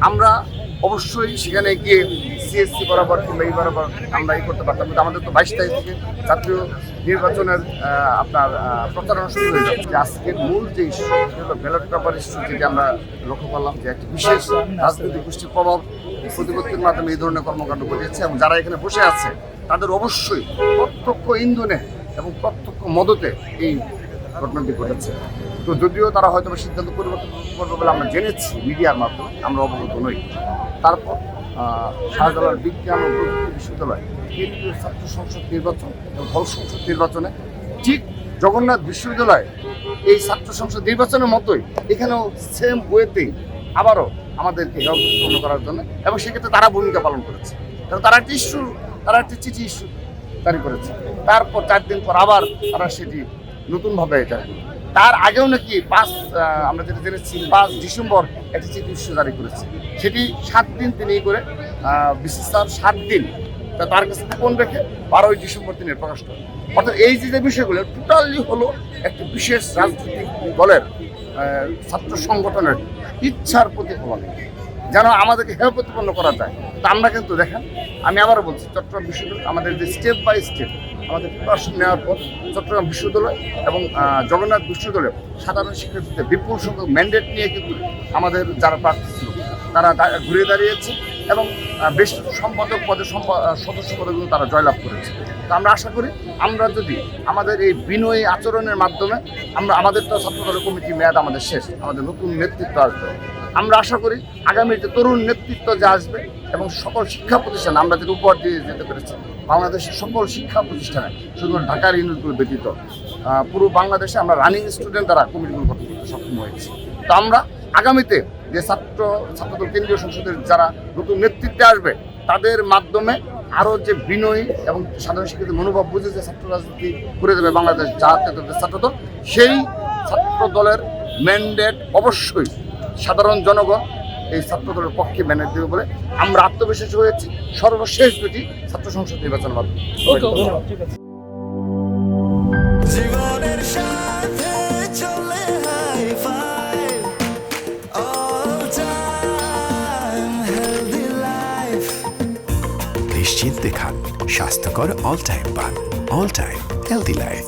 আমরা অবশ্যই সেখানে গিয়ে সিএসসি বরাবর কিংবা এই বরাবর আমরা করতে পারতাম, কিন্তু আমাদের তো 22 তারিখ থেকে জাতীয় নির্বাচনের আপনার প্রচারণা শুরু হয়ে যাচ্ছে। যে আজকের মূল যে ইস্যু সেটা ব্যালট পেপার ইস্যু, যেটি আমরা লক্ষ্য করলাম যে একটি বিশেষ রাজনৈতিক গোষ্ঠীর প্রভাব প্রতিপত্তির মাধ্যমে এই ধরনের কর্মকাণ্ড ঘটিয়েছে, এবং যারা এখানে বসে আছে তাদের অবশ্যই প্রত্যক্ষ ইন্ধনে এবং প্রত্যক্ষ মদতে এই ঘটনাটি ঘটেছে। তো যদিও তারা হয়তো সিদ্ধান্ত পরিবর্তন করবে বলে আমরা জেনেছি মিডিয়ার মাধ্যমে, আমরা অবগত নই। তারপর শাহজালাল বিজ্ঞান ও প্রযুক্তি বিশ্ববিদ্যালয় কেন্দ্রীয় ছাত্র সংসদ নির্বাচন এবং হল সংসদ নির্বাচনে ঠিক জগন্নাথ বিশ্ববিদ্যালয় এই ছাত্র সংসদ নির্বাচনের মতোই এখানেও সেম ওয়েতেই আবারও আমাদেরকে হেয়প্রতিপন্ন করার জন্য, এবং সেক্ষেত্রে তারা ভূমিকা পালন করেছে। কারণ তারা একটি চিঠি ইস্যু জারি করেছে। তারপর 4 দিন পর আবার তারা সেটি নতুনভাবে জারি করে। তার আগেও নাকি আমরা যেটা জেনেছি 5 ডিসেম্বর একটি চিঠি ইস্যু জারি করেছে। সেটি 7 দিন তিনি করে বিসিস স্যার 7 দিন তার কাছে গোপন রেখে 12ই ডিসেম্বর তিনি প্রকাশ করেন। অর্থাৎ এই যে বিষয়গুলো টোটালি হলো একটি বিশেষ রাজনৈতিক দলের ছাত্র সংগঠনের ইচ্ছার প্রতিফলন, যেন আমাদেরকে হেয় প্রতিপন্ন করা যায়। তা আমরা কিন্তু দেখেন, আমি আবারও বলছি, চট্টগ্রাম বিশ্ববিদ্যালয় আমাদের যে স্টেপ বাই স্টেপ আমাদের প্রিপারেশন নেওয়ার পর চট্টগ্রাম বিশ্ববিদ্যালয় এবং জগন্নাথ বিশ্ববিদ্যালয় সাধারণ শিক্ষার্থীদের বিপুল সংখ্যক ম্যান্ডেট নিয়ে কিন্তু আমাদের যারা প্রার্থী ছিল তারা ঘুরে দাঁড়িয়েছে, এবং বেশ সম্পাদক পদে সদস্য পদে কিন্তু তারা জয়লাভ করেছে। তো আমরা আশা করি আমরা যদি আমাদের এই বিনয়ী আচরণের মাধ্যমে আমাদের তো ছাত্রদলের কমিটি মেয়াদ আমাদের শেষ, আমাদের নতুন নেতৃত্ব আসবে। আমরা আশা করি আগামী যে তরুণ নেতৃত্ব যে আসবে এবং সকল শিক্ষা প্রতিষ্ঠান আমরা যেটা উপহার দিয়ে যেতে পেরেছি, বাংলাদেশের সকল শিক্ষা প্রতিষ্ঠানে শুধুমাত্র ঢাকার ইউনিটগুলো ব্যতীত পুরো বাংলাদেশে আমরা রানিং স্টুডেন্ট দ্বারা কমিটিগুলো গঠন করতে সক্ষম হয়েছি। তো আমরা আগামীতে যে ছাত্রদল কেন্দ্রীয় সংসদের যারা নতুন নেতৃত্বে আসবে তাদের মাধ্যমে আরও যে বিনয়ী এবং সাধারণ শিক্ষার্থীর মনোভাব বুঝে যে ছাত্র রাজনীতি করে দেবে বাংলাদেশ জাতীয়তাবাদী ছাত্রদল, সেই ছাত্রদলের ম্যান্ডেট অবশ্যই সাধারণ জনগণ এই ছাত্রদলের পক্ষে ম্যান্ডেট দেবে বলে আমরা আত্মবিশ্বাসী হয়েছি সর্বশেষ দুটি ছাত্র সংসদ নির্বাচনের মাধ্যমে। নিশ্চিন্তে খান স্বাস্থ্যকর অল টাইম পান, অল টাইম হেলদি লাইফ।